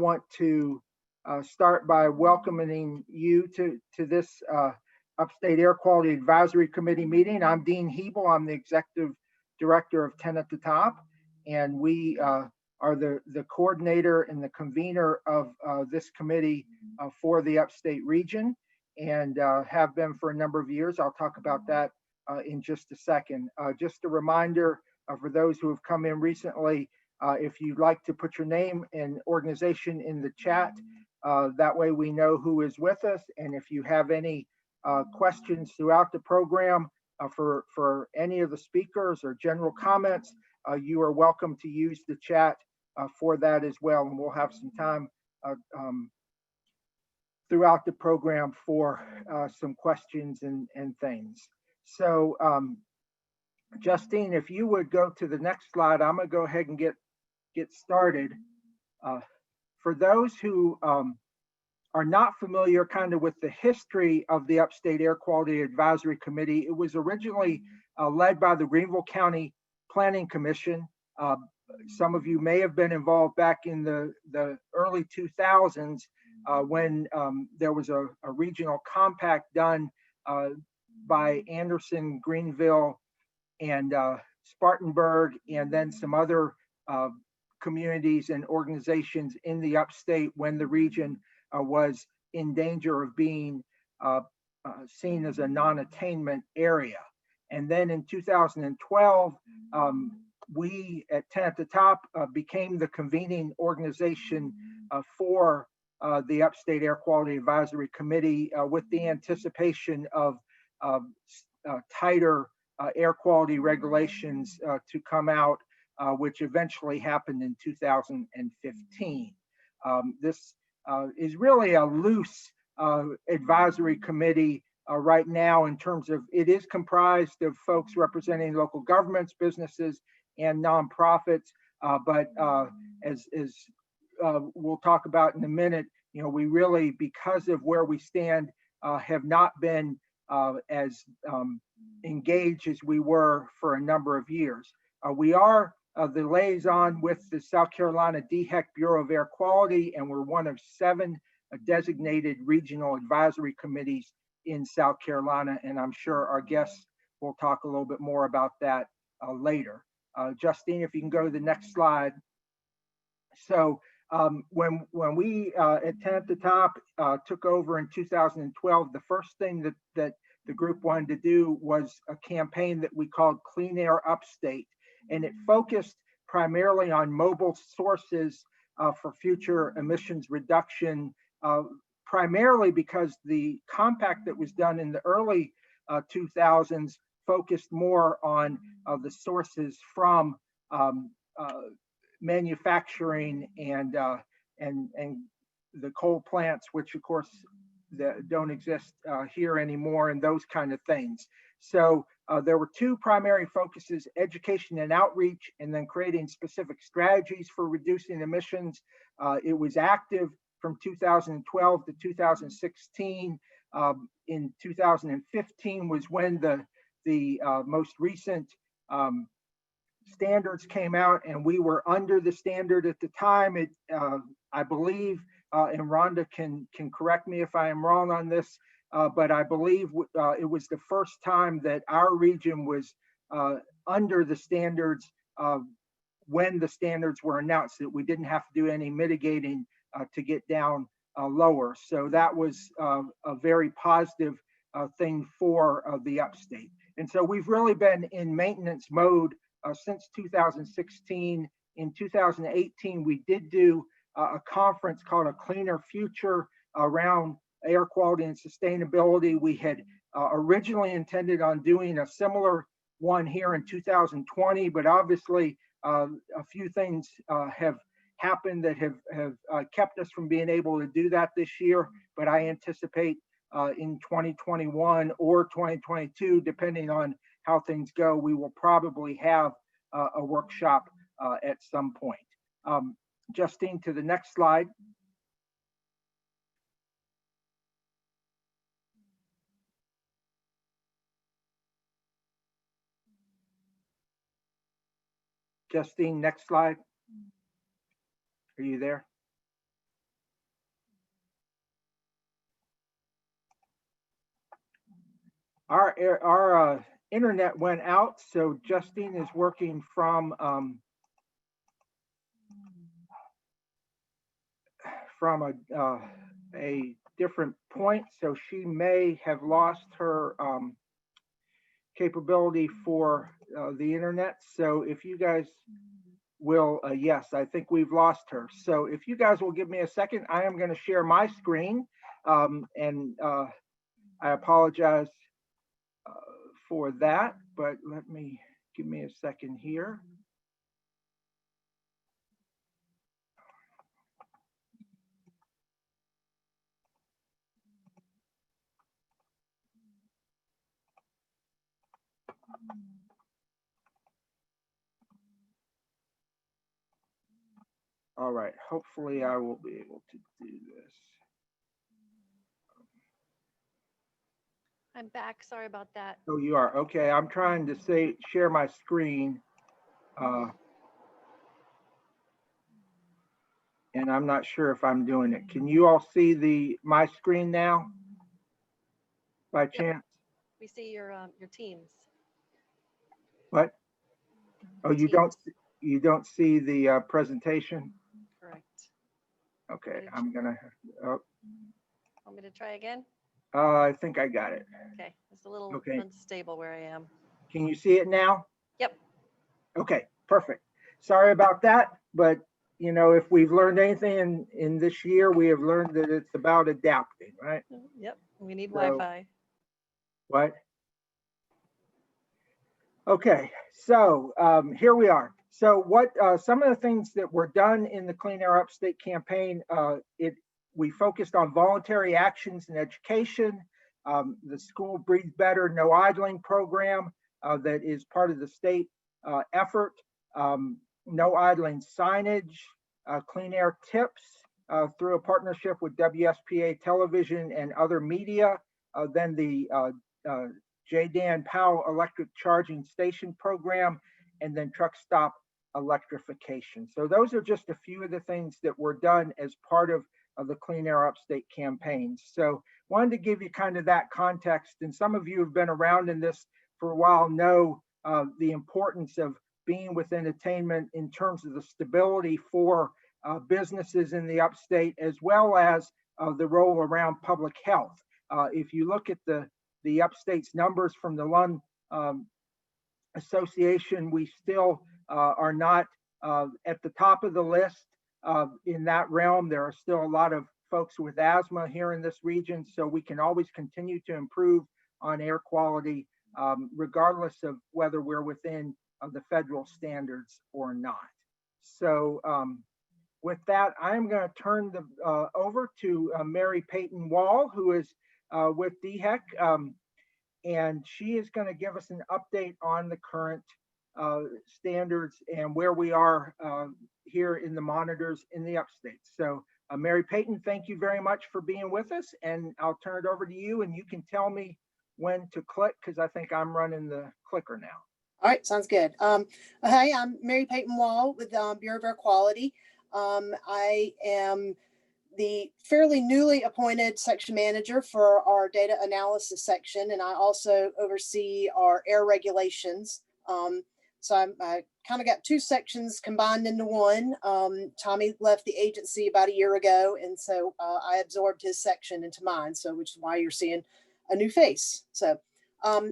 want to start by welcoming you to this Upstate Air Quality Advisory Committee meeting. I'm Dean Hebel. I'm the Executive Director of 10 at the Top, and we are the coordinator and the convener of this committee for the Upstate region, and have been for a number of years. I'll talk about that in just a second. Just a reminder for those who have come in recently, if you'd like to put your name and organization in the chat, that way we know who is with us. And if you have any questions throughout the program for any of the speakers or general comments, you are welcome to use the chat for that as well. And we'll have some time throughout the program for some questions and things. So Justine, if you would go to the next slide, I'm gonna go ahead and get started. For those who are not familiar kind of with the history of the Upstate Air Quality Advisory Committee, it was originally led by the Greenville County Planning Commission. Some of you may have been involved back in the early 2000s when there was a regional compact done by Anderson, Greenville, and Spartanburg, and then some other communities and organizations in the upstate when the region was in danger of being seen as a non-attainment area. And then in 2012, we at 10 at the Top became the convening organization for the Upstate Air Quality Advisory Committee with the anticipation of tighter air quality regulations to come out, which eventually happened in 2015. This is really a loose advisory committee right now in terms of it is comprised of folks representing local governments, businesses, and nonprofits. But as we'll talk about in a minute, you know, we really, because of where we stand, have not been as engaged as we were for a number of years. We are the liaison with the South Carolina DHEC Bureau of Air Quality, and we're one of 7 designated regional advisory committees in South Carolina, and I'm sure our guests will talk a little bit more about that later. Justine, if you can go to the next slide. So when we at 10 at the Top took over in 2012, the first thing that the group wanted to do was a campaign that we called Clean Air Upstate, and it focused primarily on mobile sources for future emissions reduction, primarily because the compact that was done in the early 2000s focused more on the sources from manufacturing and the coal plants, which of course don't exist here anymore, and those kind of things. So there were 2 primary focuses: education and outreach, and then creating specific strategies for reducing emissions. It was active from 2012 to 2016. In 2015 was when the most recent standards came out, and we were under the standard at the time. It, I believe, and Rhonda can correct me if I am wrong on this, but I believe it was the first time that our region was under the standards when the standards were announced, that we didn't have to do any mitigating to get down lower. So that was a very positive thing for the upstate. And so we've really been in maintenance mode since 2016. In 2018, we did do a conference called A Cleaner Future around air quality and sustainability. We had originally intended on doing a similar one here in 2020, but obviously a few things have happened that have kept us from being able to do that this year. But I anticipate in 2021 or 2022, depending on how things go, we will probably have a workshop at some point. Justine, to the next slide. Justine, next slide. Are you there? our internet went out, so Justine is working from a different point, so she may have lost her capability for the internet. So if you guys will, yes, I think we've lost her. So if you guys will give me a second, I am going to share my screen, and I apologize for that, but give me a second here. All right, hopefully I will be able to do this. I'm back. Sorry about that. Oh, you are? Okay, I'm trying to share my screen. And I'm not sure if I'm doing it. Can you all see my screen now by chance? We see your teams. What? Oh, you don't see the presentation? Correct. Okay, I'm gonna. Oh, Want me to try again? I think I got it. Okay, it's a little unstable where I am. Can you see it now? Yep. Okay, perfect. Sorry about that, but you know, if we've learned anything in this year, we have learned that it's about adapting, right? Yep, we need Wi-Fi. What? Okay, so here we are. So what some of the things that were done in the Clean Air Upstate campaign, we focused on voluntary actions in education, the School Breathe Better No Idling program that is part of the state effort, no idling signage, clean air tips through a partnership with WSPA Television and other media, then the J. Dan Powell electric charging station program, and then truck stop electrification. So those are just a few of the things that were done as part of the Clean Air Upstate campaigns. So wanted to give you kind of that context, and some of you have been around in this for a while know the importance of being within attainment in terms of the stability for businesses in the upstate, as well as the role around public health. If you look at the upstate's numbers from the Lund Association, we still are not at the top of the list in that realm. There are still a lot of folks with asthma here in this region, so we can always continue to improve on air quality, regardless of whether we're within the federal standards or not. So with that, I'm going to turn over to Mary Peyton Wall, who is with DHEC, and she is going to give us an update on the current standards and where we are here in the monitors in the upstate. So Mary Peyton, thank you very much for being with us, and I'll turn it over to you, and you can tell me when to click, because I think I'm running the clicker now. All right, sounds good. Hi, I'm Mary Peyton Wall with Bureau of Air Quality. I am the fairly newly appointed section manager for our data analysis section, and I also oversee our air regulations. So I kind of got two sections combined into one. Tommy left the agency about a year ago, and so I absorbed his section into mine, so which is why you're seeing a new face. So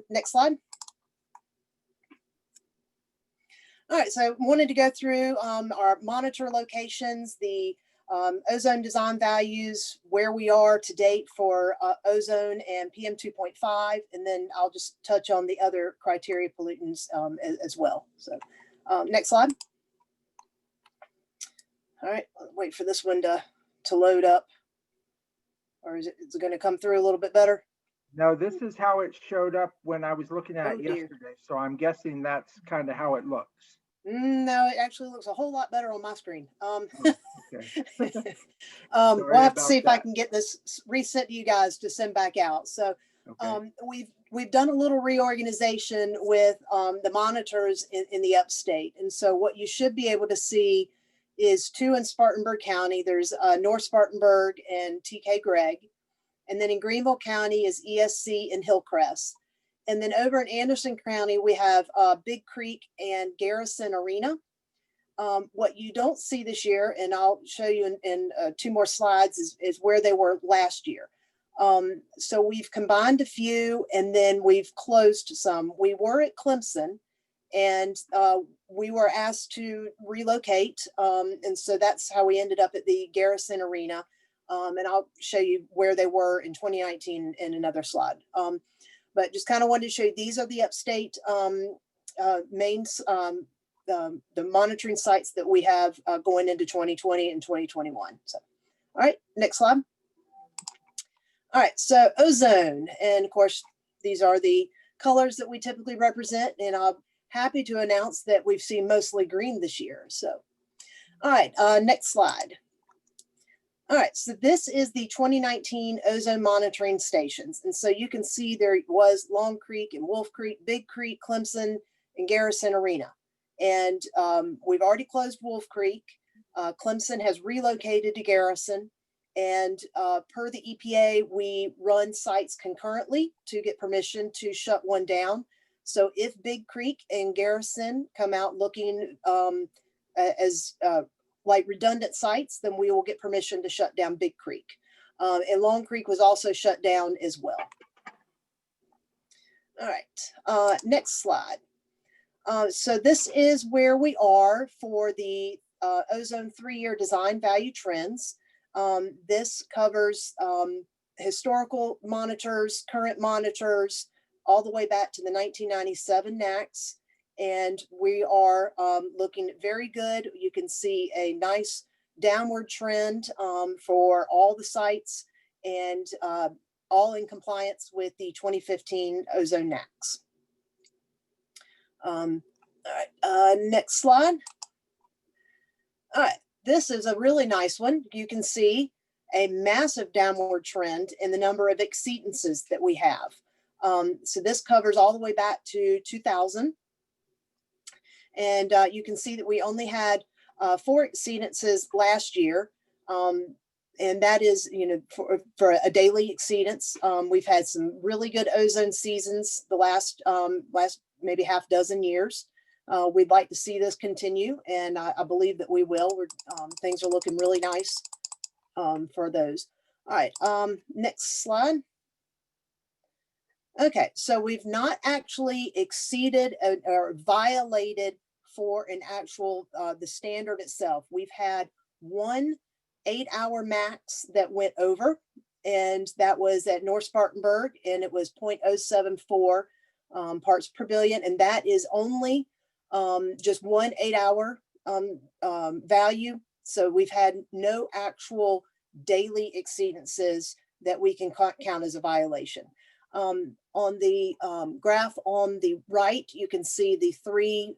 next slide. All right, so I wanted to go through our monitor locations, the ozone design values, where we are to date for ozone and PM 2.5, and then I'll just touch on the other criteria pollutants as well. So next slide. All right, I'll wait for this one to load up, or is it going to come through a little bit better? No, this is how it showed up when I was looking at it yesterday. So I'm guessing that's kind of how it looks. No, it actually looks a whole lot better on my screen. Okay. We'll have to see if I can get this reset to you guys to send back out. So okay. We've done a little reorganization with the monitors in the upstate. And so what you should be able to see is two in Spartanburg County. There's North Spartanburg and TK Gregg. And then in Greenville County is ESC and Hillcrest. And then over in Anderson County, we have Big Creek and Garrison Arena. What you don't see this year, and I'll show you in 2 more slides, is where they were last year. So we've combined a few and then we've closed some. We were at Clemson and we were asked to relocate. And so that's how we ended up at the Garrison Arena. And I'll show you where they were in 2019 in another slide. But just kind of wanted to show you, these are the Upstate mains, the monitoring sites that we have going into 2020 and 2021. So, all right, next slide. All right, so ozone, and of course, these are the colors that we typically represent, and I'm happy to announce that we've seen mostly green this year. So, all right, next slide. All right, so this is the 2019 ozone monitoring stations. And so you can see there was Long Creek and Wolf Creek, Big Creek, Clemson, and Garrison Arena. And we've already closed Wolf Creek. Clemson has relocated to Garrison. And per the EPA, we run sites concurrently to get permission to shut one down. So if Big Creek and Garrison come out looking as like redundant sites, then we will get permission to shut down Big Creek. And Long Creek was also shut down as well. All right, next slide. So this is where we are for the ozone 3-year design value trends. This covers historical monitors, current monitors, all the way back to the 1997 NACs. And we are looking very good. You can see a nice downward trend for all the sites and all in compliance with the 2015 ozone NACs. All right, next slide. All right, this is a really nice one. You can see a massive downward trend in the number of exceedances that we have. So this covers all the way back to 2000. And you can see that we only had 4 exceedances last year. And that is, you know, for a daily exceedance. We've had some really good ozone seasons the last maybe half dozen years. We'd like to see this continue, and I believe that we will. Things are looking really nice for those. All right, next slide. Okay, so we've not actually exceeded or violated for an actual, the standard itself. We've had 1 8-hour max that went over, and that was at North Spartanburg, and it was 0.074 parts per billion, and that is only just 1 8-hour value. So we've had no actual daily exceedances that we can count as a violation. On the graph on the right, you can see the 3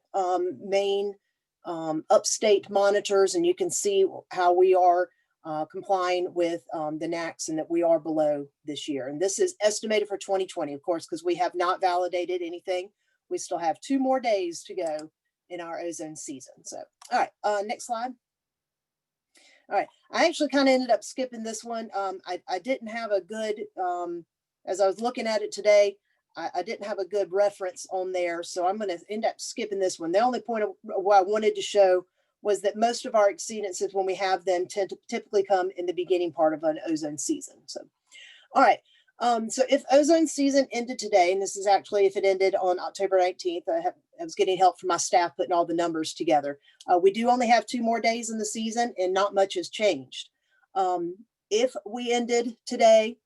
main upstate monitors, and you can see how we are complying with the NACs and that we are below this year. And this is estimated for 2020, of course, because we have not validated anything. We still have 2 more days to go in our ozone season. So, all right, next slide. All right, I actually kind of ended up skipping this one. I didn't have a good, as I was looking at it today, I didn't have a good reference on there. So I'm going to end up skipping this one. The only point of what I wanted to show was that most of our exceedances, when we have them, tend to typically come in the beginning part of an ozone season. So, all right. So if ozone season ended today, and this is actually if it ended on October 19th, I was getting help from my staff putting all the numbers together. We do only have 2 more days in the season, and not much has changed. If we ended today,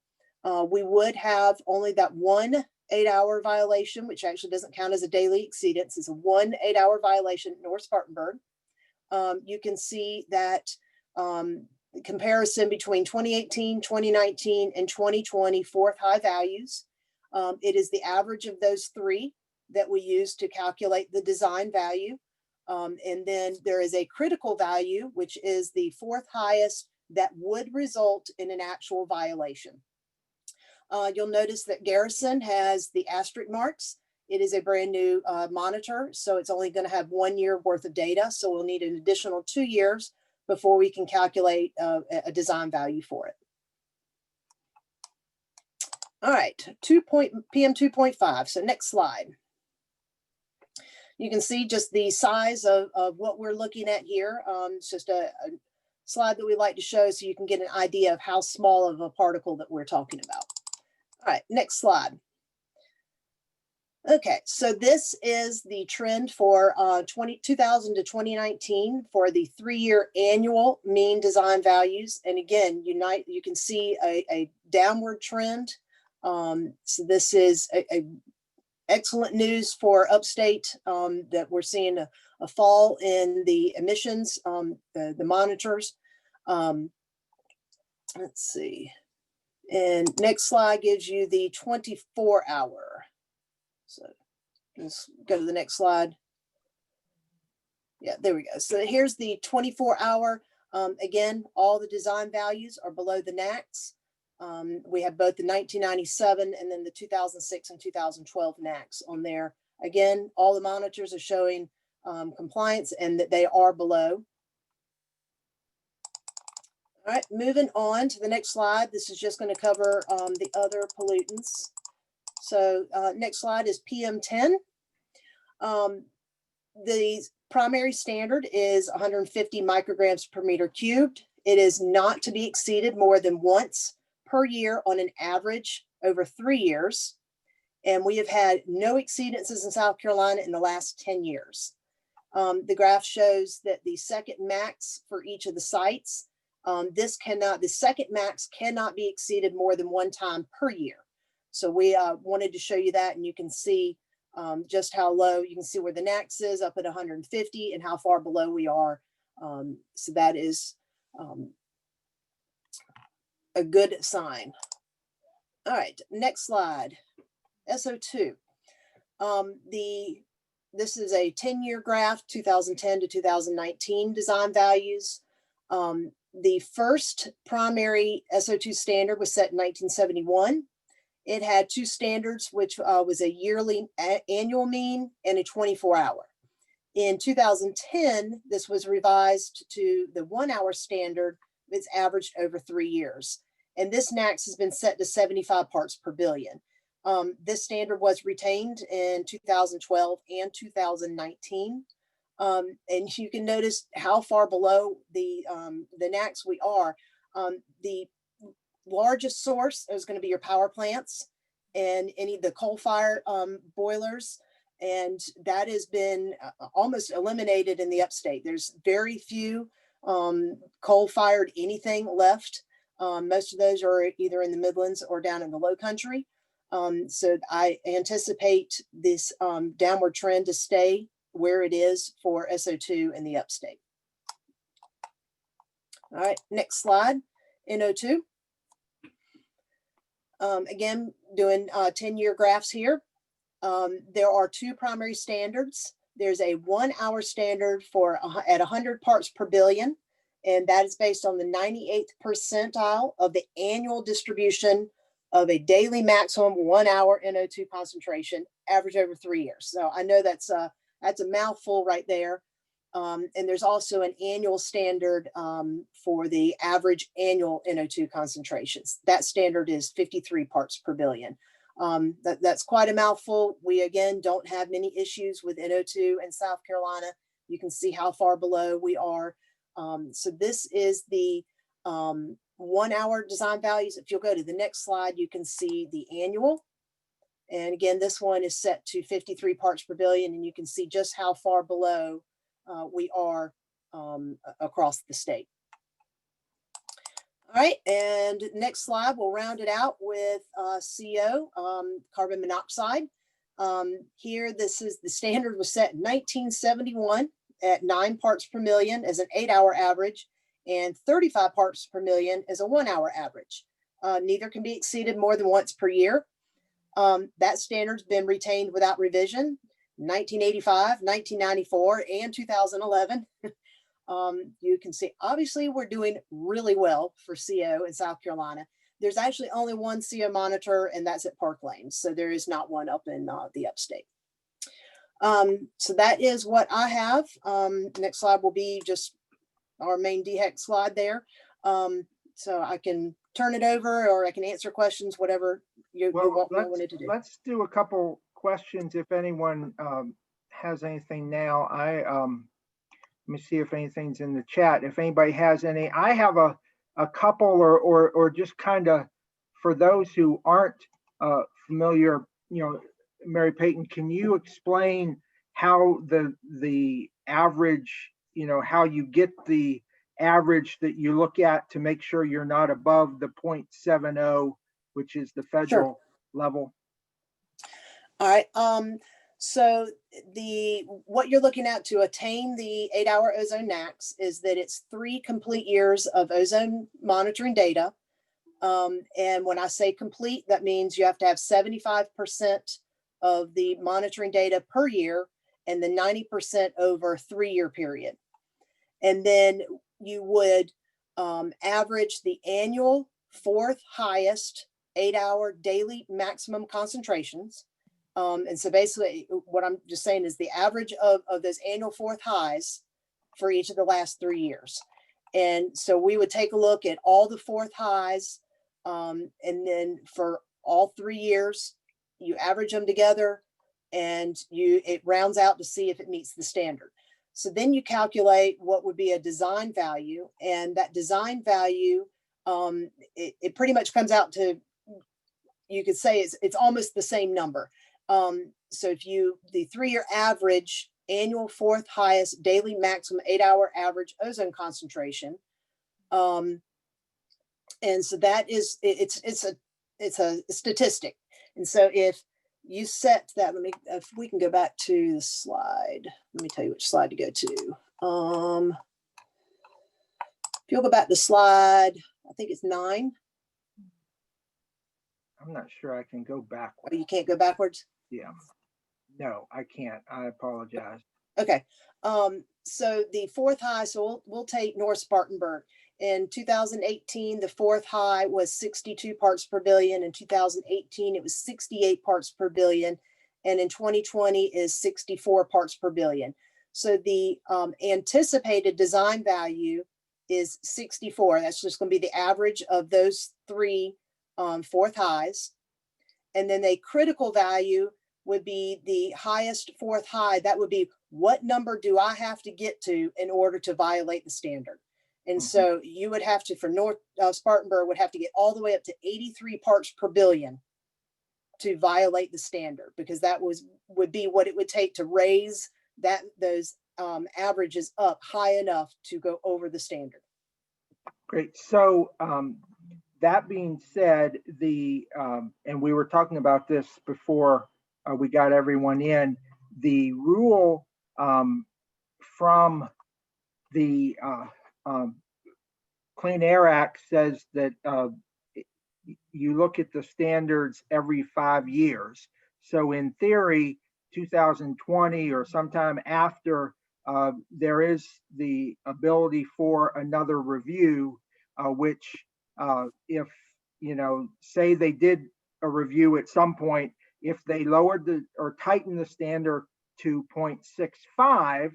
we would have only that 1 8-hour violation, which actually doesn't count as a daily exceedance. It's a 1 8-hour violation at North Spartanburg. You can see that comparison between 2018, 2019, and 2020 fourth high values. It is the average of those 3 that we use to calculate the design value. And then there is a critical value, which is the 4th highest that would result in an actual violation. You'll notice that Garrison has the asterisk marks. It is a brand new monitor, so it's only going to have 1 year worth of data. So we'll need an additional 2 years before we can calculate a design value for it. All right, PM 2.5. So next slide. You can see just the size of what we're looking at here. It's just a slide that we like to show so you can get an idea of how small of a particle that we're talking about. All right, next slide. Okay, so this is the trend for 2000 to 2019 for the 3-year annual mean design values. And again, you can see a downward trend. So this is a excellent news for Upstate, that we're seeing a fall in the emissions, the monitors. Let's see. And next slide gives you the 24-hour. So let's go to the next slide. Yeah, there we go. So here's the 24-hour. Again, all the design values are below the NACs. We have both the 1997 and then the 2006 and 2012 NACs on there. Again, all the monitors are showing compliance and that they are below. All right, moving on to the next slide. This is just going to cover the other pollutants. So next slide is PM10. The primary standard is 150 micrograms per meter cubed. It is not to be exceeded more than once per year on an average over 3 years. And we have had no exceedances in South Carolina in the last 10 years. The graph shows that the second max for each of the sites, the second max cannot be exceeded more than one time per year. So we wanted to show you that, and you can see just how low. You can see where the NACS is up at 150 and how far below we are. So that is a good sign. All right, next slide. SO2. This is a 10-year graph, 2010 to 2019 design values. The first primary SO2 standard was set in 1971. It had 2 standards, which was a yearly annual mean and a 24-hour. In 2010, this was revised to the 1-hour standard that's averaged over 3 years. And this NACS has been set to 75 parts per billion. This standard was retained in 2012 and 2019. And you can notice how far below the NACS we are. The largest source is going to be your power plants and any of the coal-fired boilers. And that has been almost eliminated in the upstate. There's very few coal-fired anything left. Most of those are either in the Midlands or down in the Low Country. So I anticipate this downward trend to stay where it is for SO2 in the upstate. All right, next slide, NO2. Again, doing 10-year graphs here. There are 2 primary standards. There's a 1-hour standard for at 100 parts per billion, and that is based on the 98th percentile of the annual distribution of a daily maximum 1-hour NO2 concentration average over 3 years. So I know that's a mouthful right there. And there's also an annual standard for the average annual NO2 concentrations. That standard is 53 parts per billion. That's quite a mouthful. We, again, don't have many issues with NO2 in South Carolina. You can see how far below we are. So this is the 1-hour design values. If you'll go to the next slide, you can see the annual. And again, this one is set to 53 parts per billion, and you can see just how far below we are across the state. All right, and next slide, we'll round it out with CO, carbon monoxide. Here, this is the standard was set in 1971 at 9 parts per million as an 8-hour average and 35 parts per million as a 1-hour average. Neither can be exceeded more than once per year. That standard's been retained without revision, 1985, 1994, and 2011. You can see, obviously, we're doing really well for CO in South Carolina. There's actually only one CO monitor, and that's at Park Lane. So there is not one up in the upstate. So that is what I have. Next slide will be just our main DHEC slide there. So I can turn it over, or I can answer questions, whatever you Well, want wanted to do. let's do a couple questions if anyone has anything now. Let me see if anything's in the chat. If anybody has any, I have a couple or just kind of for those who aren't familiar, Mary Peyton, can you explain how the average, how you get the average that you look at to make sure you're not above the 0.70, which is the federal level? All right. So what you're looking at to attain the 8-hour ozone max is that it's 3 complete years of ozone monitoring data. And when I say complete, that means you have to have 75% of the monitoring data per year and then 90% over a 3-year period. And then you would average the annual 4th highest 8-hour daily maximum concentrations. And so basically what I'm just saying is the average of those annual 4th highs for each of the last 3 years. And so we would take a look at all the 4th highs. And then for all 3 years, you average them together and it rounds out to see if it meets the standard. So then you calculate what would be a design value, and that design value, it pretty much comes out to, you could say it's almost the same number. So if the 3-year average annual 4th highest daily maximum 8-hour average ozone concentration, and so that is, it's a statistic. And so if you set that, if we can go back to the slide, let me tell you which slide to go to. If you'll go back to slide, I think it's 9. I'm not sure I can go backwards. Oh, you can't go backwards? Yeah. No, I can't. I apologize. Okay. So the 4th high, so we'll take North Spartanburg. In 2018, the 4th high was 62 parts per billion. In 2018, it was 68 parts per billion. And in 2020 is 64 parts per billion. So the anticipated design value is 64. That's just going to be the average of those 3 4th highs. And then a critical value would be the highest 4th high. That would be, what number do I have to get to in order to violate the standard? And so you would have to, for North Spartanburg, would have to get all the way up to 83 parts per billion to violate the standard, because that would be what it would take to raise those averages up high enough to go over the standard. Great. So that being said, and we were talking about this before we got everyone in, the rule from the Clean Air Act says that you look at the standards every 5 years. So in theory, 2020 or sometime after, there is the ability for another review, which if, say they did a review at some point, if they lowered or tightened the standard to 0.65,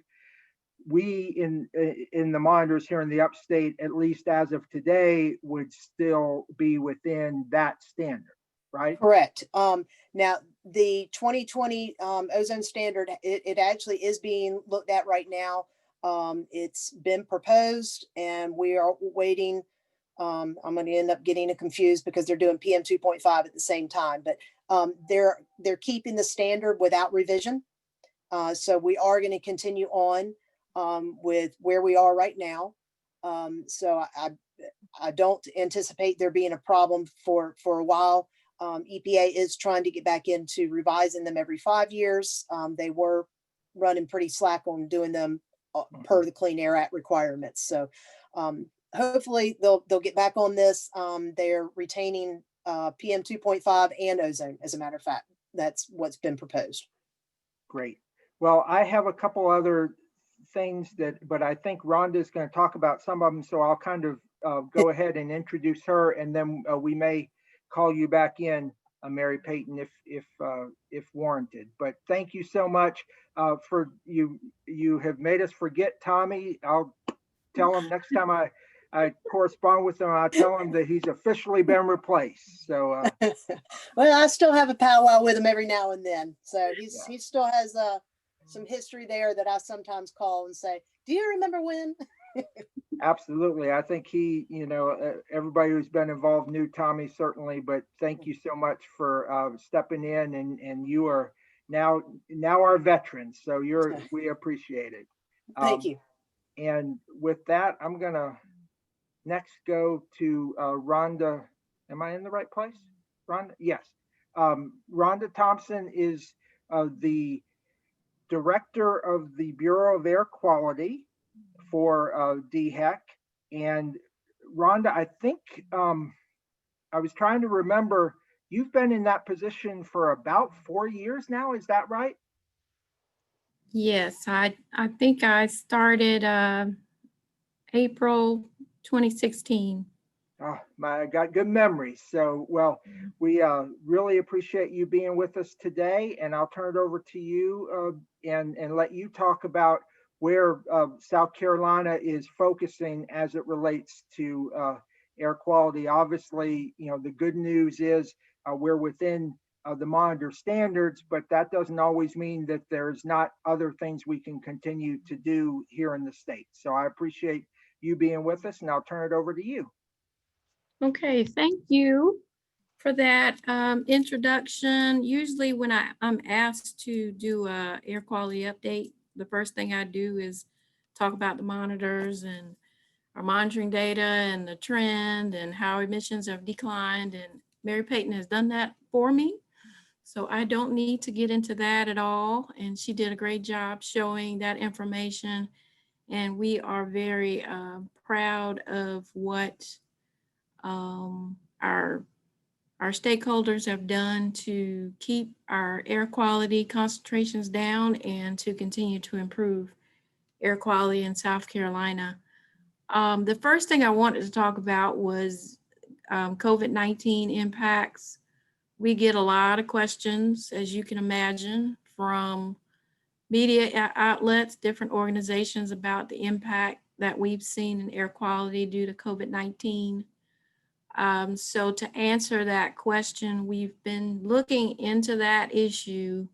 we in the monitors here in the upstate, at least as of today, would still be within that standard, right? Correct. Now the 2020 ozone standard, it actually is being looked at right now. It's been proposed and we are waiting. I'm going to end up getting confused because they're doing PM 2.5 at the same time, but they're keeping the standard without revision. So we are going to continue on with where we are right now. So I don't anticipate there being a problem for a while. EPA is trying to get back into revising them every 5 years. They were running pretty slack on doing them per the Clean Air Act requirements. So hopefully they'll get back on this. They're retaining PM 2.5 and ozone, as a matter of fact. That's what's been proposed. Great. Well, I have a couple other things but I think Rhonda is going to talk about some of them. So I'll kind of go ahead and introduce her, and then we may call you back in, Mary Peyton, if warranted. But thank you so much for you have made us forget Tommy. I'll tell him next time I correspond with him. I tell him that he's officially been replaced. So, Well, I still have a powwow with him every now and then. So he yeah. still has some history there that I sometimes call and say, "Do you remember when?" Absolutely. I think everybody who's been involved knew Tommy certainly, but thank you so much for stepping in, and you are now our veterans. So we appreciate it. Thank Um, you. and with that, I'm gonna next go to Rhonda. Am I in the right place? Rhonda? Yes. Rhonda Thompson is the director of the Bureau of Air Quality for DHEC. And Rhonda, I think I was trying to remember, you've been in that position for about 4 years now. Is that right? Yes, I think I started April 2016. Oh, I got good memories. So, well, we really appreciate you being with us today, and I'll turn it over to you and let you talk about where South Carolina is focusing as it relates to air quality. Obviously, the good news is we're within the monitor standards, but that doesn't always mean that there's not other things we can continue to do here in the state. So I appreciate you being with us, and I'll turn it over to you. Okay, thank you for that introduction. Usually when I'm asked to do a air quality update, the first thing I do is talk about the monitors and our monitoring data and the trend and how emissions have declined. And Mary Payton has done that for me. So I don't need to get into that at all. And she did a great job showing that information. And we are very proud of what um, our stakeholders have done to keep our air quality concentrations down and to continue to improve air quality in South Carolina. The first thing I wanted to talk about was COVID-19 impacts. We get a lot of questions, as you can imagine, from media outlets, different organizations about the impact that we've seen in air quality due to COVID-19. So to answer that question, we've been looking into that issue.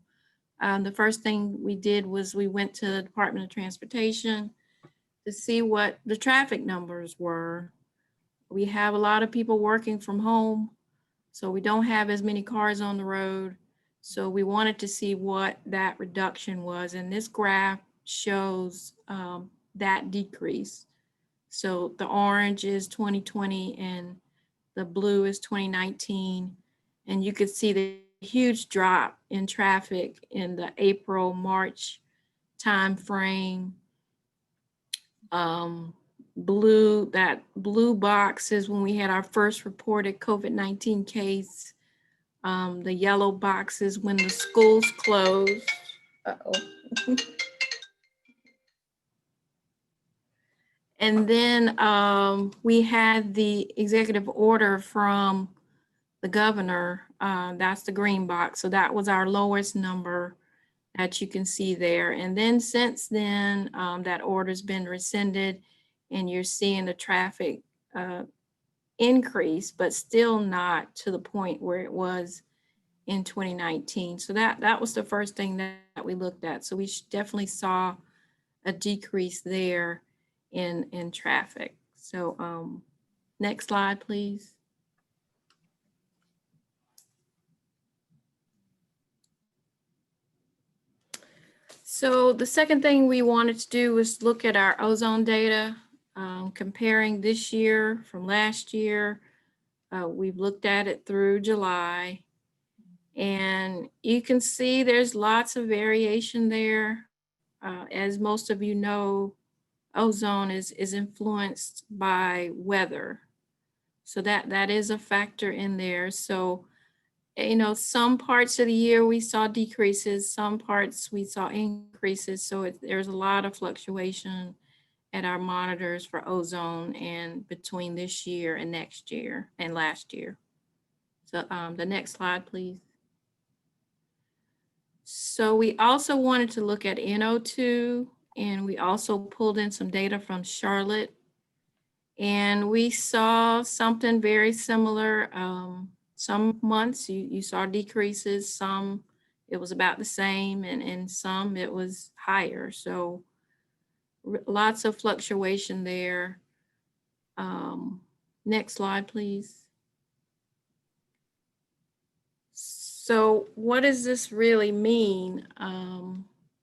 The first thing we did was we went to the Department of Transportation to see what the traffic numbers were. We have a lot of people working from home, so we don't have as many cars on the road. So we wanted to see what that reduction was. And this graph shows that decrease. So the orange is 2020 and the blue is 2019. And you could see the huge drop in traffic in the April, March timeframe. That blue box is when we had our first reported COVID-19 case. The yellow box is when the schools closed. Uh-oh. And then we had the executive order from the governor. That's the green box. So that was our lowest number that you can see there. And then since then, that order's been rescinded and you're seeing the traffic increase, but still not to the point where it was in 2019. So that was the first thing that we looked at. So we definitely saw a decrease there in traffic. So next slide, please. So the second thing we wanted to do was look at our ozone data, comparing this year from last year. We've looked at it through July, and you can see there's lots of variation there. As most of you know, ozone is influenced by weather. So that is a factor in there. So, some parts of the year we saw decreases, some parts we saw increases. So there's a lot of fluctuation at our monitors for ozone and between this year and next year and last year. So the next slide, please. So we also wanted to look at NO2, and we also pulled in some data from Charlotte. And we saw something very similar. Some months you saw decreases, some it was about the same, and some it was higher. So lots of fluctuation there. Next slide, please. So what does this really mean?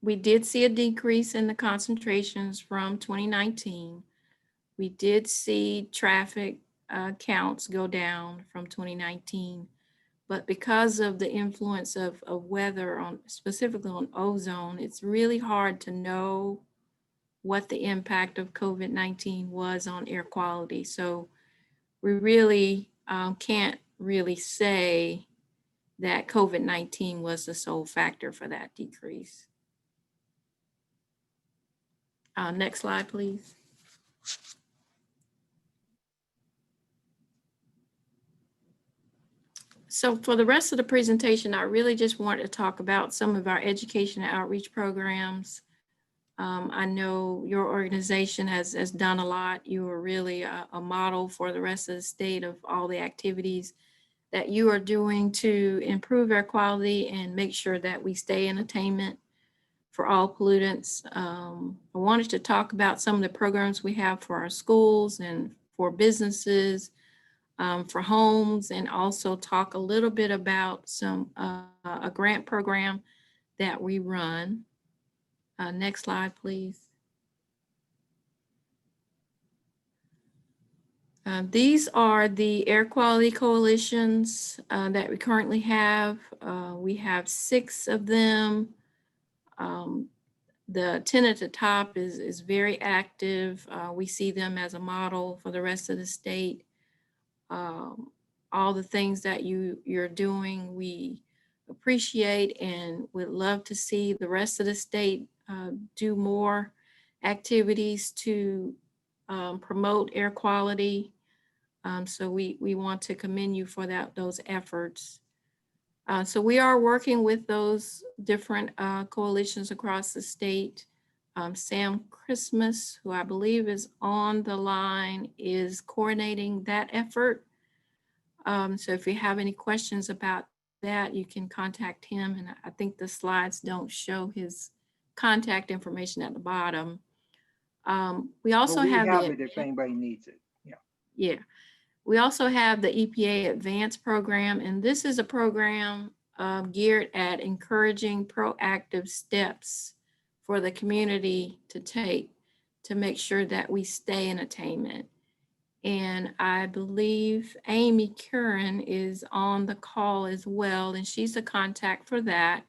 We did see a decrease in the concentrations from 2019. We did see traffic counts go down from 2019, but because of the influence of weather on specifically on ozone, it's really hard to know what the impact of COVID-19 was on air quality. So we really can't really say that COVID-19 was the sole factor for that decrease. Next slide, please. So for the rest of the presentation, I really just wanted to talk about some of our education and outreach programs. I know your organization has done a lot. You are really a model for the rest of the state of all the activities that you are doing to improve air quality and make sure that we stay in attainment for all pollutants. I wanted to talk about some of the programs we have for our schools and for businesses, for homes, and also talk a little bit about a grant program that we run. Next slide, please. These are the air quality coalitions that we currently have. We have 6 of them. The 10 at the top is very active. We see them as a model for the rest of the state. All the things that you're doing, we appreciate and would love to see the rest of the state do more activities to promote air quality. So we want to commend you for those efforts. So we are working with those different coalitions across the state. Sam Christmas, who I believe is on the line, is coordinating that effort. So if you have any questions about that, you can contact him. And I think the slides don't show his contact information at the bottom. We also have it if anybody needs it. Yeah. Yeah. We also have the EPA Advanced Program, and this is a program geared at encouraging proactive steps for the community to take to make sure that we stay in attainment. And I believe Amy Curran is on the call as well, and she's the contact for that.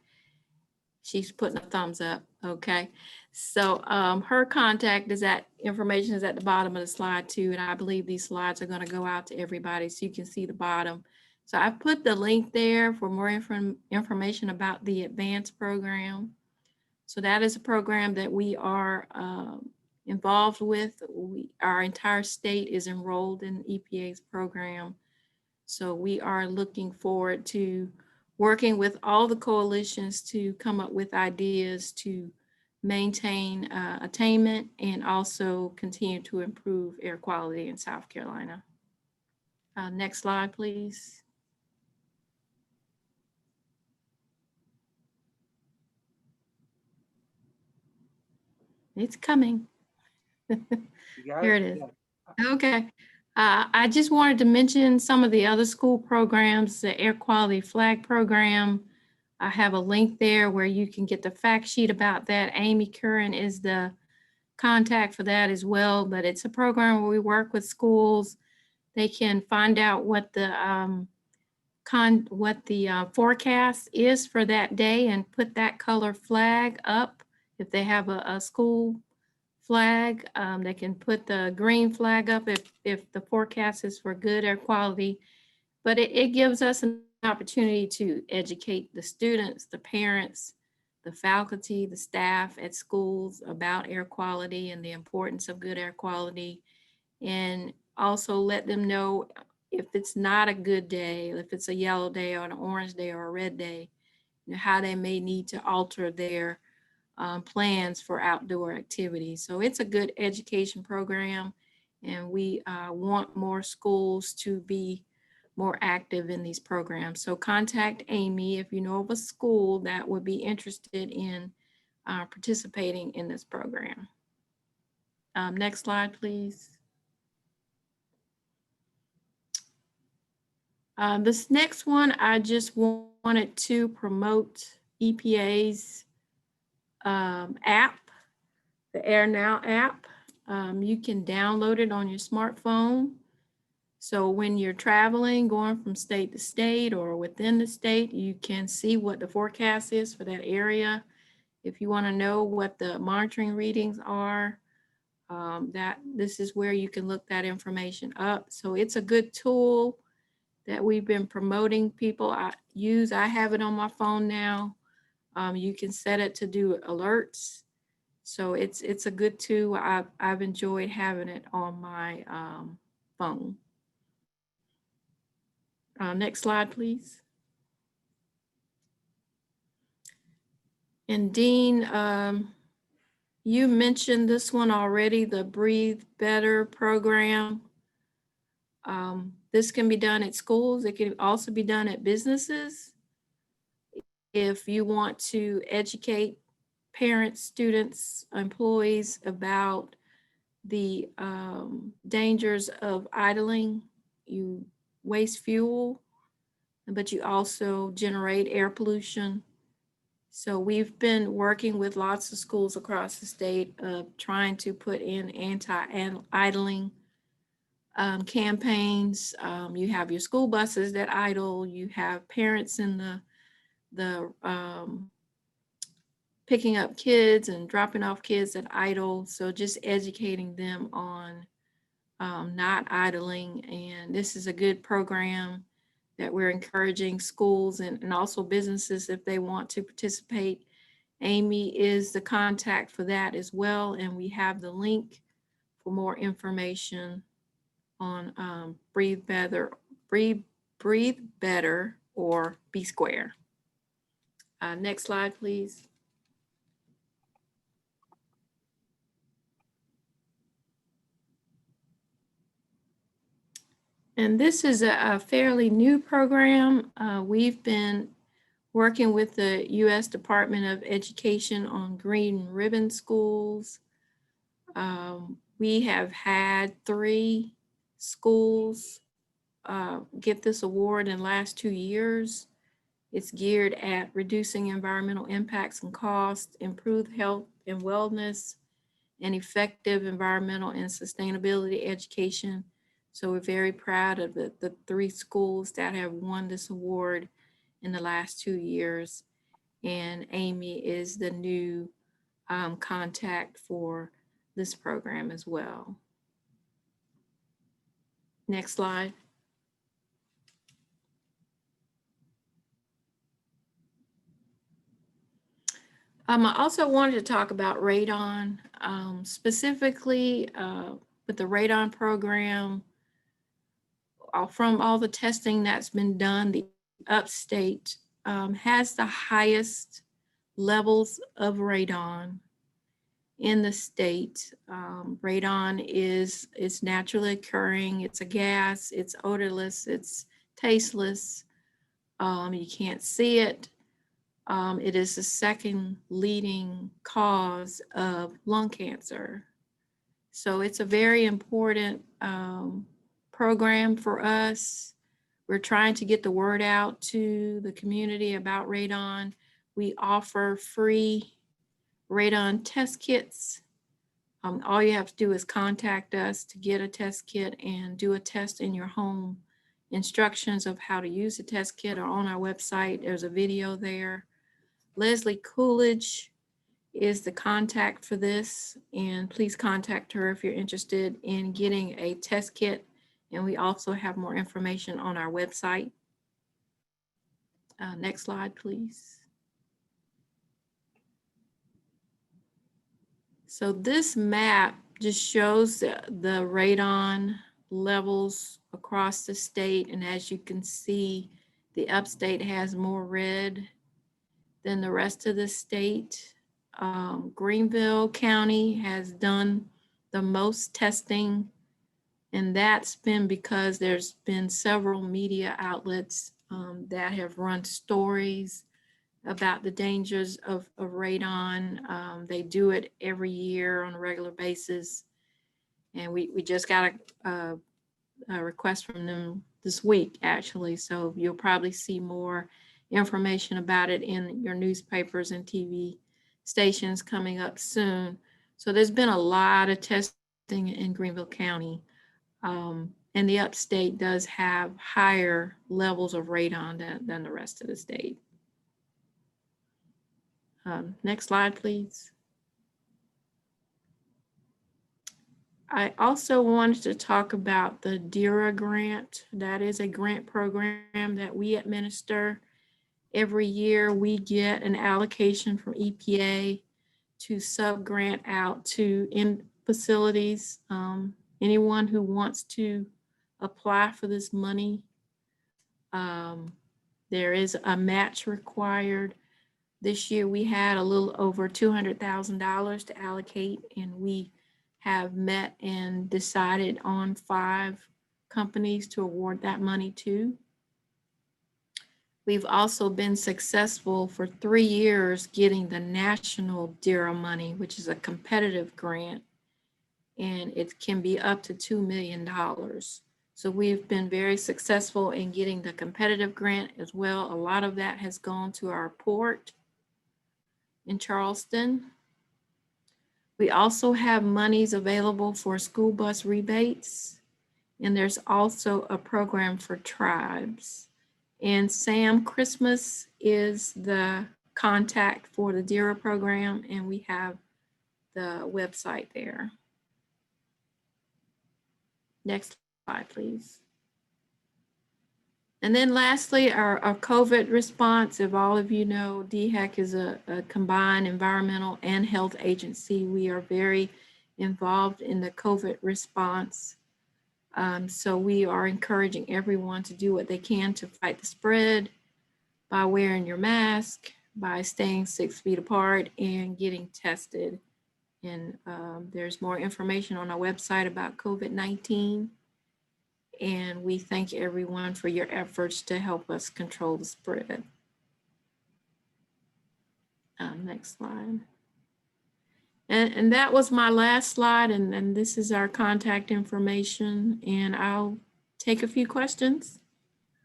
She's putting a thumbs up, okay? So her contact information is at the bottom of the slide too, and I believe these slides are gonna go out to everybody so you can see the bottom. So I've put the link there for more information about the advanced program. So that is a program that we are involved with. Our entire state is enrolled in EPA's program. So we are looking forward to working with all the coalitions to come up with ideas to maintain attainment and also continue to improve air quality in South Carolina. Next slide, please. It's coming. Here it is. Okay. I just wanted to mention some of the other school programs, the Air Quality Flag Program. I have a link there where you can get the fact sheet about that. Amy Curran is the contact for that as well, but it's a program where we work with schools. They can find out what the forecast is for that day and put that color flag up. If they have a school flag, they can put the green flag up if the forecast is for good air quality. But it gives us an opportunity to educate the students, the parents, the faculty, the staff at schools about air quality and the importance of good air quality, and also let them know if it's not a good day, if it's a yellow day or an orange day or a red day, how they may need to alter their plans for outdoor activities. So it's a good education program. And we want more schools to be more active in these programs. So contact Amy if you know of a school that would be interested in participating in this program. Next slide, please. This next one, I just wanted to promote EPA's app, the Air Now app. You can download it on your smartphone. So when you're traveling, going from state to state or within the state, you can see what the forecast is for that area. If you want to know what the monitoring readings are, this is where you can look that information up. So it's a good tool that we've been promoting people use. I have it on my phone now. You can set it to do alerts. So it's a good tool. I've enjoyed having it on my phone. Next slide, please. And Dean, you mentioned this one already, the Breathe Better program. This can be done at schools. It can also be done at businesses. If you want to educate parents, students, employees about the dangers of idling, you waste fuel, but you also generate air pollution. So we've been working with lots of schools across the state of trying to put in anti-idling campaigns. You have your school buses that idle, you have parents in the picking up kids and dropping off kids that idle. So just educating them on not idling. And this is a good program that we're encouraging schools and also businesses if they want to participate. Amy is the contact for that as well. And we have the link for more information on Breathe Better or B Square. Next slide, please. And this is a fairly new program. We've been working with the U.S. Department of Education on green ribbon schools. We have had 3 schools get this award in the last 2 years. It's geared at reducing environmental impacts and costs, improved health and wellness, and effective environmental and sustainability education. So we're very proud of the 3 schools that have won this award in the last 2 years. And Amy is the new contact for this program as well. Next slide. I also wanted to talk about radon, specifically with the radon program. From all the testing that's been done, the Upstate has the highest levels of radon in the state. Radon is naturally occurring. It's a gas, it's odorless, it's tasteless. You can't see it. It is the second leading cause of lung cancer. So it's a very important program for us. We're trying to get the word out to the community about radon. We offer free radon test kits. All you have to do is contact us to get a test kit and do a test in your home. Instructions of how to use the test kit are on our website. There's a video there. Leslie Coolidge is the contact for this, and please contact her if you're interested in getting a test kit. And we also have more information on our website. Next slide, please. So this map just shows the radon levels across the state. And as you can see, the Upstate has more red than the rest of the state. Greenville County has done the most testing And that's been because there's been several media outlets that have run stories about the dangers of radon. They do it every year on a regular basis. And we just got a request from them this week, actually. So you'll probably see more information about it in your newspapers and TV stations coming up soon. So there's been a lot of testing in Greenville County. And the upstate does have higher levels of radon than the rest of the state. Next slide, please. I also wanted to talk about the DERA grant. That is a grant program that we administer. Every year we get an allocation from EPA to sub-grant out to in facilities. Anyone who wants to apply for this money, there is a match required. This year we had a little over $200,000 to allocate, and we have met and decided on 5 companies to award that money to. We've also been successful for 3 years getting the national DERA money, which is a competitive grant, and it can be up to $2 million. So we've been very successful in getting the competitive grant as well. A lot of that has gone to our port in Charleston. We also have monies available for school bus rebates, and there's also a program for tribes. And Sam Christmas is the contact for the DERA program, and we have the website there. Next slide, please. And then lastly, our COVID response. If all of you know, DHEC is a combined environmental and health agency. We are very involved in the COVID response. So we are encouraging everyone to do what they can to fight the spread by wearing your mask, by staying 6 feet apart, and getting tested. And there's more information on our website about COVID-19. And we thank everyone for your efforts to help us control the spread. Next slide. And that was my last slide, and this is our contact information, and I'll take a few questions.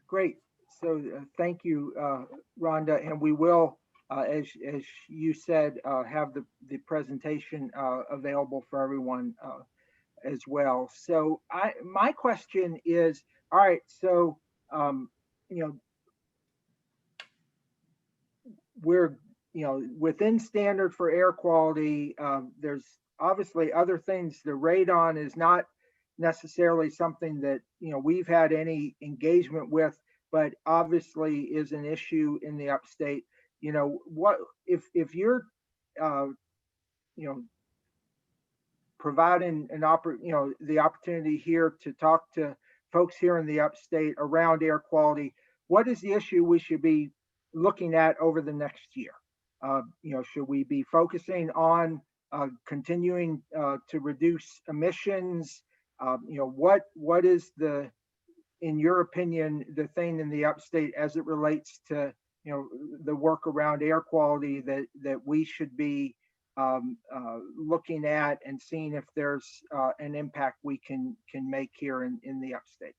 Great. So thank you, Rhonda, and we will, as you said, have the presentation available for everyone as well. So my question is, all right, so we're within standard for air quality. There's obviously other things. The radon is not necessarily something that we've had any engagement with, but obviously is an issue in the upstate. What if you're providing the opportunity here to talk to folks here in the upstate around air quality, what is the issue we should be looking at over the next year? Should we be focusing on continuing to reduce emissions? What is in your opinion, the thing in the upstate as it relates to the work around air quality that we should be looking at and seeing if there's an impact we can make here in the upstate?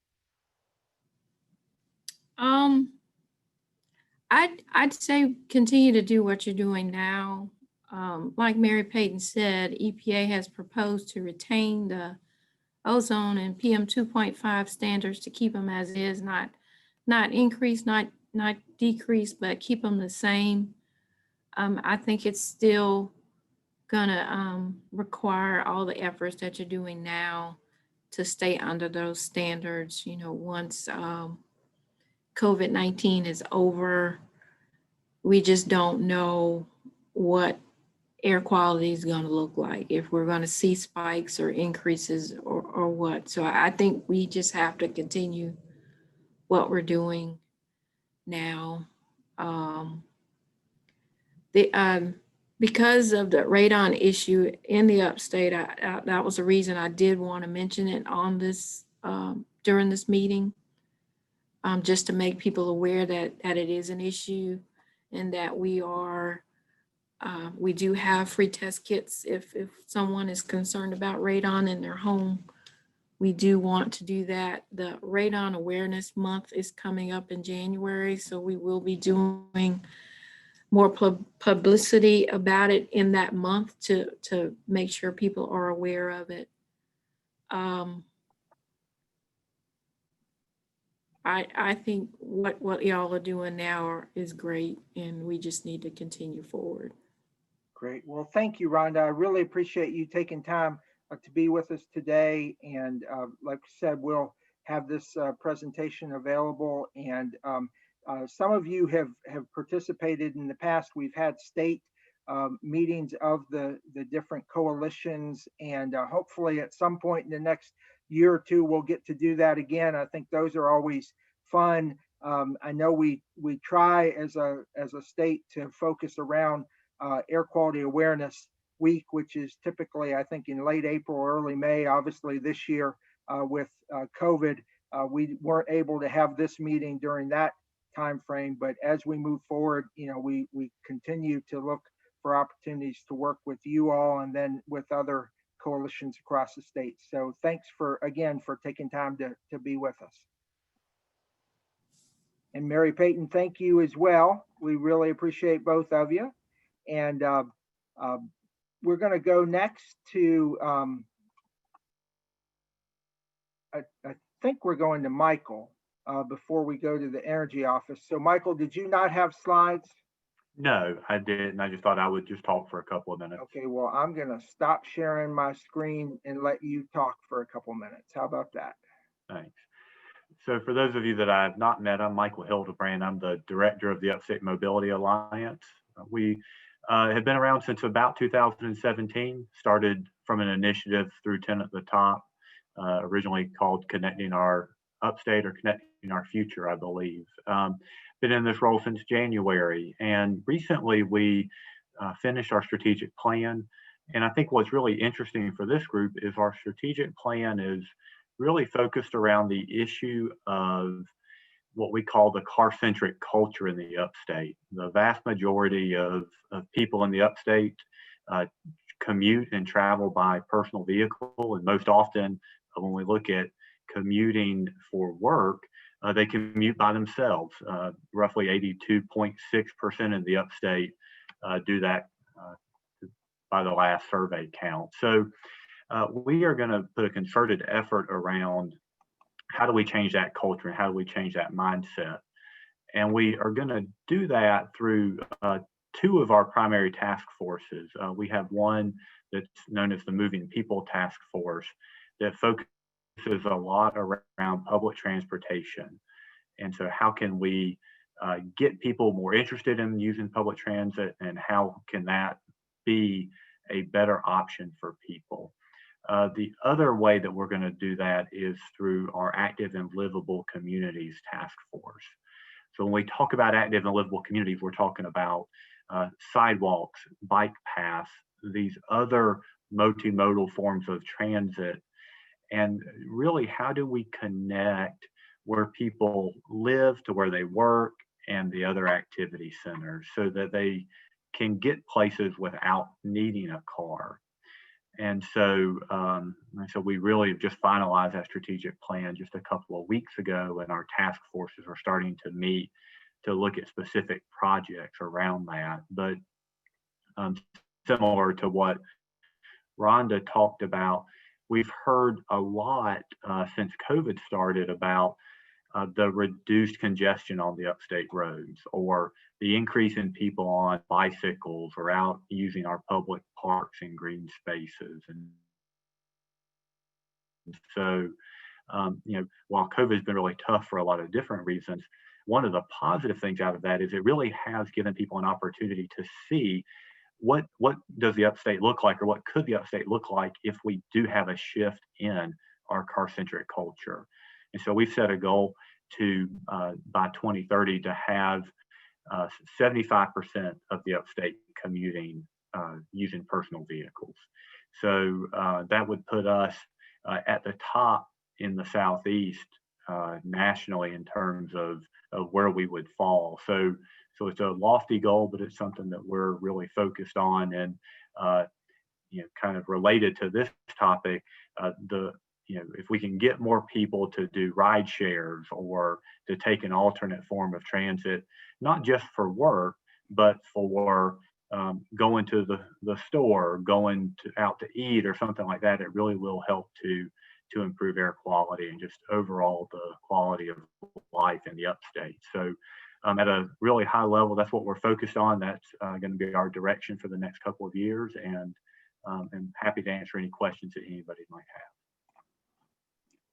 I'd say continue to do what you're doing now. Like Mary Payton said, EPA has proposed to retain the ozone and PM 2.5 standards to keep them as is, not increase, not decrease, but keep them the same. I think it's still gonna require all the efforts that you're doing now to stay under those standards. Once COVID-19 is over, we just don't know what air quality is going to look like, if we're going to see spikes or increases or what. So I think we just have to continue what we're doing now. because of the radon issue in the upstate, that was the reason I did want to mention it on this, during this meeting, just to make people aware that it is an issue and that we do have free test kits if someone is concerned about radon in their home. We do want to do that. The Radon Awareness Month is coming up in January, so we will be doing more publicity about it in that month to make sure people are aware of it. I think what y'all are doing now is great, and we just need to continue forward. Great. Well, thank you, Rhonda. I really appreciate you taking time to be with us today. And like I said, we'll have this presentation available. And some of you have participated in the past. We've had state meetings of the different coalitions, and hopefully at some point in the next year or two, we'll get to do that again. I think those are always fun. I know we try as a state to focus around Air Quality Awareness Week, which is typically, I think, in late April or early May. Obviously, this year with COVID, we weren't able to have this meeting during that time frame. But as we move forward, we continue to look for opportunities to work with you all and then with other coalitions across the state. So thanks again for taking time to be with us. And Mary Peyton, thank you as well. We really appreciate both of you. And we're going to go next to, I think we're going to Michael before we go to the energy office. So Michael, did you not have slides? No, I didn't. I just thought I would just talk for a couple of minutes. Okay, well, I'm going to stop sharing my screen and let you talk for a couple of minutes. How about that? Thanks. So for those of you that I have not met, I'm Michael Hildebrand. I'm the director of the Upstate Mobility Alliance. We have been around since about 2017, started from an initiative through 10 at the top, originally called Connecting Our Upstate or Connecting Our Future, I believe. Been in this role since January, and recently we finished our strategic plan. And I think what's really interesting for this group is our strategic plan is really focused around the issue of what we call the car-centric culture in the upstate. The vast majority of people in the upstate commute and travel by personal vehicle, and most often when we look at commuting for work, they commute by themselves. Roughly 82.6% in the upstate do that by the last survey count. So we are going to put a concerted effort around how do we change that culture and how do we change that mindset. And we are going to do that through two of our primary task forces. We have one that's known as the Moving People Task Force that focuses a lot around public transportation. And so how can we get people more interested in using public transit, and how can that be a better option for people? The other way that we're going to do that is through our Active and Livable Communities Task Force. So when we talk about active and livable communities, we're talking about sidewalks, bike paths, these other multimodal forms of transit. And really, how do we connect where people live to where they work and the other activity centers so that they can get places without needing a car? And so we really have just finalized that strategic plan just a couple of weeks ago, and our task forces are starting to meet to look at specific projects around that. But similar to what Rhonda talked about, we've heard a lot since COVID started about the reduced congestion on the upstate roads, or the increase in people on bicycles or out using our public parks and green spaces. And so, while COVID has been really tough for a lot of different reasons, one of the positive things out of that is it really has given people an opportunity to see what does the upstate look like, or what could the upstate look like if we do have a shift in our car-centric culture. And so we've set a goal to, by 2030, to have 75% of the upstate commuting using personal vehicles. So that would put us at the top in the Southeast nationally in terms of where we would fall. So it's a lofty goal, but it's something that we're really focused on. And kind of related to this topic, if we can get more people to do ride shares or to take an alternate form of transit, not just for work, but for going to the store, going out to eat or something like that, it really will help to improve air quality and just overall the quality of life in the upstate. So at a really high level, that's what we're focused on. That's going to be our direction for the next couple of years. And I'm happy to answer any questions that anybody might have.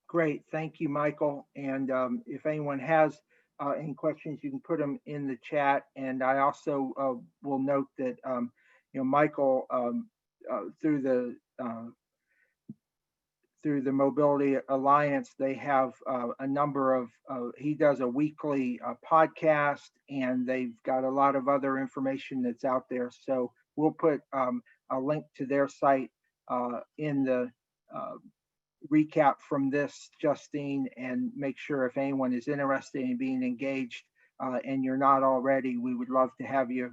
Great, thank you, Michael. And if anyone has any questions, you can put them in the chat. And I also will note that Michael through the Mobility Alliance, they have a number of, he does a weekly podcast, and they've got a lot of other information that's out there. So we'll put a link to their site in the recap from this, Justine, and make sure if anyone is interested in being engaged and you're not already, we would love to have you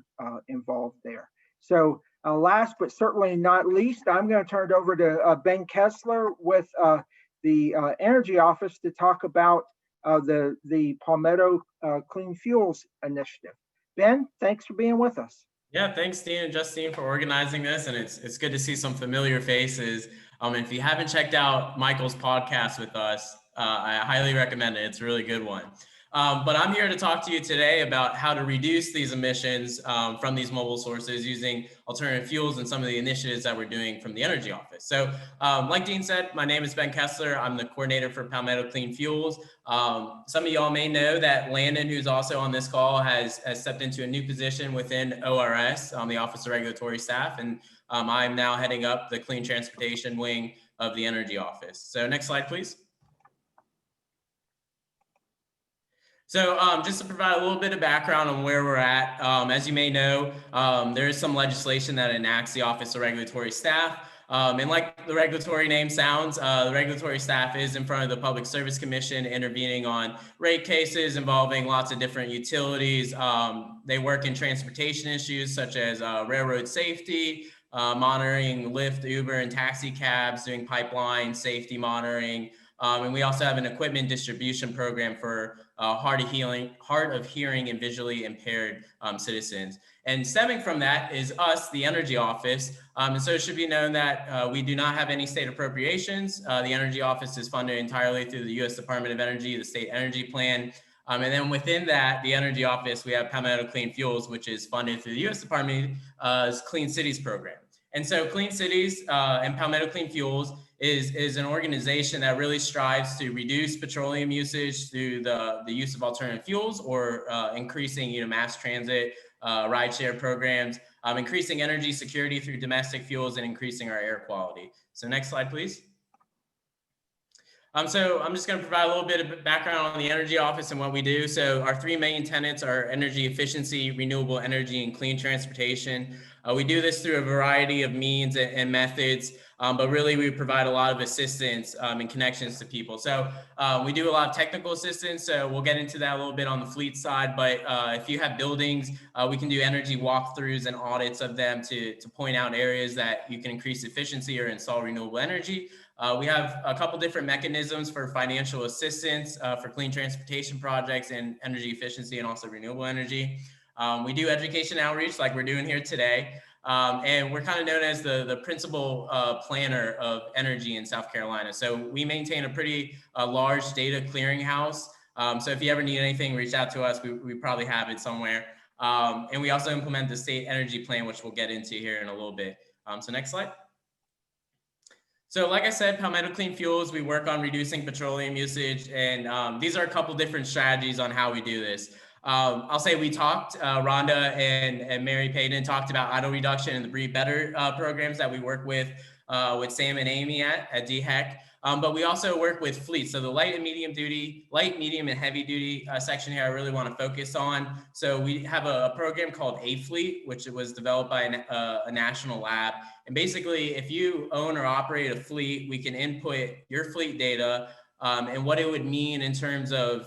involved there. So last but certainly not least, I'm going to turn it over to Ben Kessler with the Energy Office to talk about the Palmetto Clean Fuels Initiative. Ben, thanks for being with us. Yeah, thanks, Dean and Justine, for organizing this, and it's good to see some familiar faces. If you haven't checked out Michael's podcast with us, I highly recommend it. It's a really good one. But I'm here to talk to you today about how to reduce these emissions from these mobile sources using alternative fuels and some of the initiatives that we're doing from the Energy Office. So like Dean said, my name is Ben Kessler. I'm the coordinator for Palmetto Clean Fuels. Some of y'all may know that Landon, who's also on this call, has stepped into a new position within ORS, the Office of Regulatory Staff, and I'm now heading up the Clean Transportation wing of the Energy Office. So next slide, please. So just to provide a little bit of background on where we're at, as you may know, there is some legislation that enacts the Office of Regulatory Staff. And like the regulatory name sounds, the regulatory staff is in front of the Public Service Commission intervening on rate cases involving lots of different utilities. They work in transportation issues such as railroad safety, monitoring Lyft, Uber, and taxi cabs, doing pipeline safety monitoring. And we also have an equipment distribution program for hard of hearing and visually impaired citizens. And stemming from that is us, the Energy Office. And so it should be known that we do not have any state appropriations. The Energy Office is funded entirely through the U.S. Department of Energy, the State Energy Plan. And then within that, the Energy Office, we have Palmetto Clean Fuels, which is funded through the U.S. Department's Clean Cities program. And so Clean Cities and Palmetto Clean Fuels is an organization that really strives to reduce petroleum usage through the use of alternative fuels or increasing mass transit, rideshare programs, increasing energy security through domestic fuels, and increasing our air quality. So next slide, please. So I'm just going to provide a little bit of background on the Energy Office and what we do. So our three main tenets are energy efficiency, renewable energy, and clean transportation. We do this through a variety of means and methods, but really we provide a lot of assistance and connections to people. So we do a lot of technical assistance. So we'll get into that a little bit on the fleet side, but if you have buildings, we can do energy walkthroughs and audits of them to point out areas that you can increase efficiency or install renewable energy. We have a couple different mechanisms for financial assistance for clean transportation projects and energy efficiency and also renewable energy. We do education outreach like we're doing here today. And we're kind of known as the principal planner of energy in South Carolina. So we maintain a pretty large data clearinghouse. So if you ever need anything, reach out to us. We probably have it somewhere. And we also implement the state energy plan, which we'll get into here in a little bit. So next slide. So like I said, Palmetto Clean Fuels, we work on reducing petroleum usage. And these are a couple different strategies on how we do this. I'll say we talked, Rhonda and Mary Payton talked about idle reduction and the Breathe Better programs that we work with Sam and Amy at DHEC. But we also work with fleets. So the light, medium, and heavy duty section here, I really want to focus on. So we have a program called A Fleet, which was developed by a national lab. And basically, if you own or operate a fleet, we can input your fleet data and what it would mean in terms of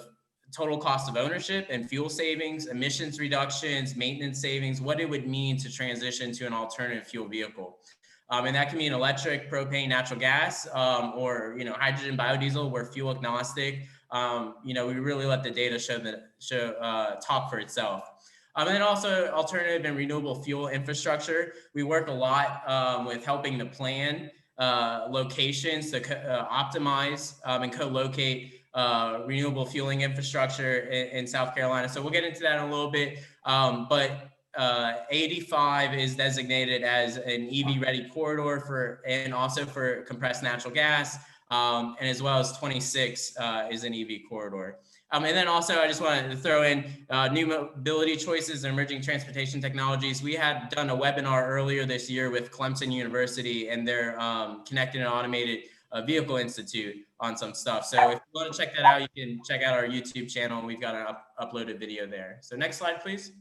total cost of ownership and fuel savings, emissions reductions, maintenance savings, what it would mean to transition to an alternative fuel vehicle. And that can mean electric, propane, natural gas, or hydrogen, biodiesel. We're fuel agnostic. We really let the data talk for itself. And then also alternative and renewable fuel infrastructure. We work a lot with helping to plan locations to optimize and co-locate renewable fueling infrastructure in South Carolina. So we'll get into that in a little bit. But 85 is designated as an EV ready corridor and also for compressed natural gas. And as well as 26 is an EV corridor. And then also I just wanted to throw in new mobility choices and emerging transportation technologies. We had done a webinar earlier this year with Clemson University and their Connected and Automated Vehicle Institute on some stuff. So if you want to check that out, you can check out our YouTube channel. We've got an uploaded video there. So next slide, please.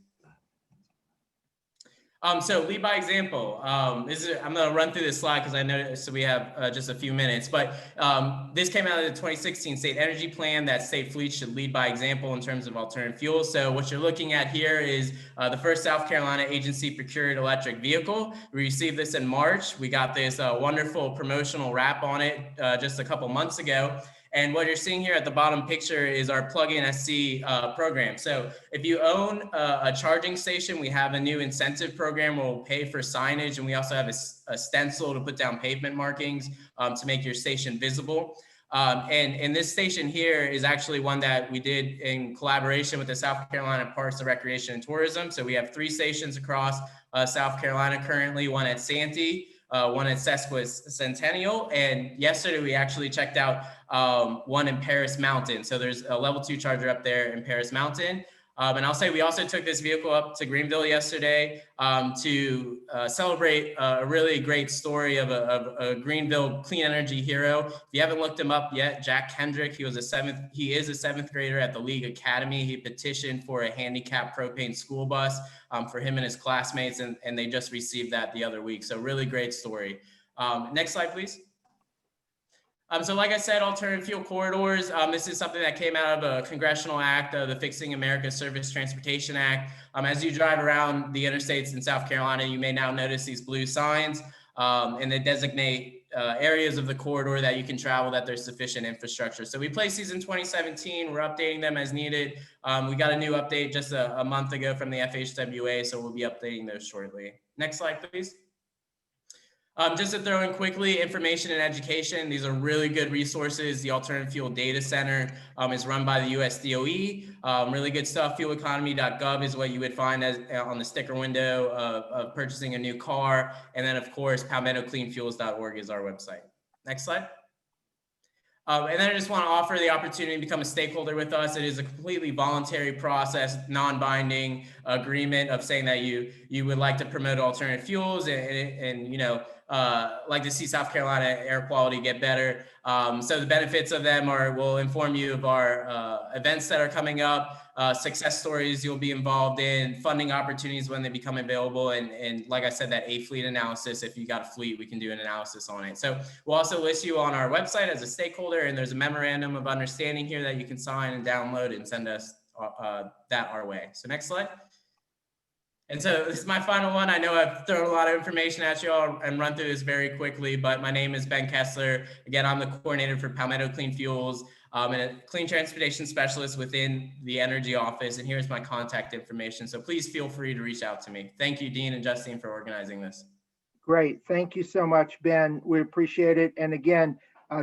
So lead by example. I'm going to run through this slide because I know so we have just a few minutes, but this came out of the 2016 State Energy Plan that state fleets should lead by example in terms of alternative fuels. So what you're looking at here is the first South Carolina agency procured electric vehicle. We received this in March. We got this wonderful promotional wrap on it just a couple months ago. And what you're seeing here at the bottom picture is our plug-in SC program. So if you own a charging station, we have a new incentive program where we'll pay for signage, and we also have a stencil to put down pavement markings to make your station visible. And this station here is actually one that we did in collaboration with the South Carolina Parks and Recreation and Tourism. So we have 3 stations across South Carolina currently, one at Santee, one at Sesquicentennial, and yesterday we actually checked out one in Paris Mountain. So there's a level 2 charger up there in Paris Mountain. And I'll say we also took this vehicle up to Greenville yesterday to celebrate a really great story of a Greenville clean energy hero. If you haven't looked him up yet, Jack Kendrick, he is a 7th grader at the League Academy. He petitioned for a handicapped propane school bus for him and his classmates, and they just received that the other week. So really great story. Next slide, please. So like I said, alternative fuel corridors, this is something that came out of a congressional act, the Fixing America's Surface Transportation Act. As you drive around the interstates in South Carolina, you may now notice these blue signs, and they designate areas of the corridor that you can travel, that there's sufficient infrastructure. So we placed these in 2017. We're updating them as needed. We got a new update just a month ago from the FHWA, so we'll be updating those shortly. Next slide, please. Just to throw in quickly, information and education. These are really good resources. The Alternative Fuel Data Center is run by the US DOE. Really good stuff. Fueleconomy.gov is what you would find on the sticker window of purchasing a new car. And then, of course, PalmettoCleanFuels.org is our website. Next slide. And then I just want to offer the opportunity to become a stakeholder with us. It is a completely voluntary process, non-binding agreement of saying that you would like to promote alternative fuels and like to see South Carolina air quality get better. So the benefits of them we'll inform you of our events that are coming up, success stories you'll be involved in, funding opportunities when they become available. And like I said, that A fleet analysis, if you got a fleet, we can do an analysis on it. So we'll also list you on our website as a stakeholder, and there's a memorandum of understanding here that you can sign and download and send us that our way. So next slide. And so this is my final one. I know I've thrown a lot of information at you all and run through this very quickly, but my name is Ben Kessler. Again, I'm the coordinator for Palmetto Clean Fuels and a clean transportation specialist within the energy office. And here's my contact information. So please feel free to reach out to me. Thank you, Dean and Justine, for organizing this. Great. Thank you so much, Ben. We appreciate it. And again,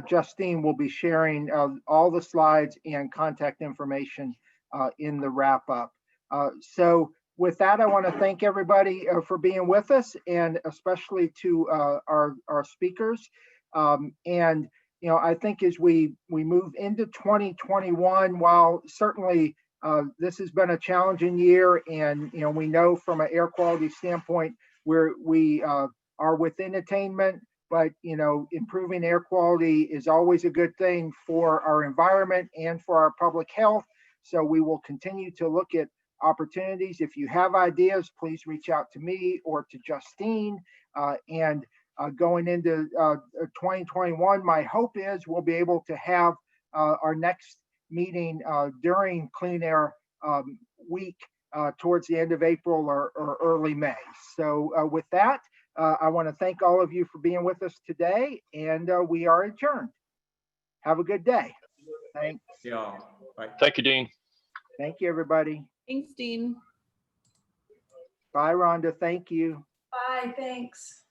Justine will be sharing all the slides and contact information in the wrap up. So with that, I want to thank everybody for being with us, and especially to our speakers. And I think as we move into 2021, while certainly this has been a challenging year, and we know from an air quality standpoint we are within attainment, but improving air quality is always a good thing for our environment and for our public health. So we will continue to look at opportunities. If you have ideas, please reach out to me or to Justine. Going into 2021, my hope is we'll be able to have our next meeting during Clean Air Week towards the end of April or early May. So with that, I want to thank all of you for being with us today, and we are adjourned. Have a good day. Thanks. Yeah. Bye. Thank you, Dean. Thank you, everybody. Thanks, Dean. Bye, Rhonda. Thank you. Bye, thanks.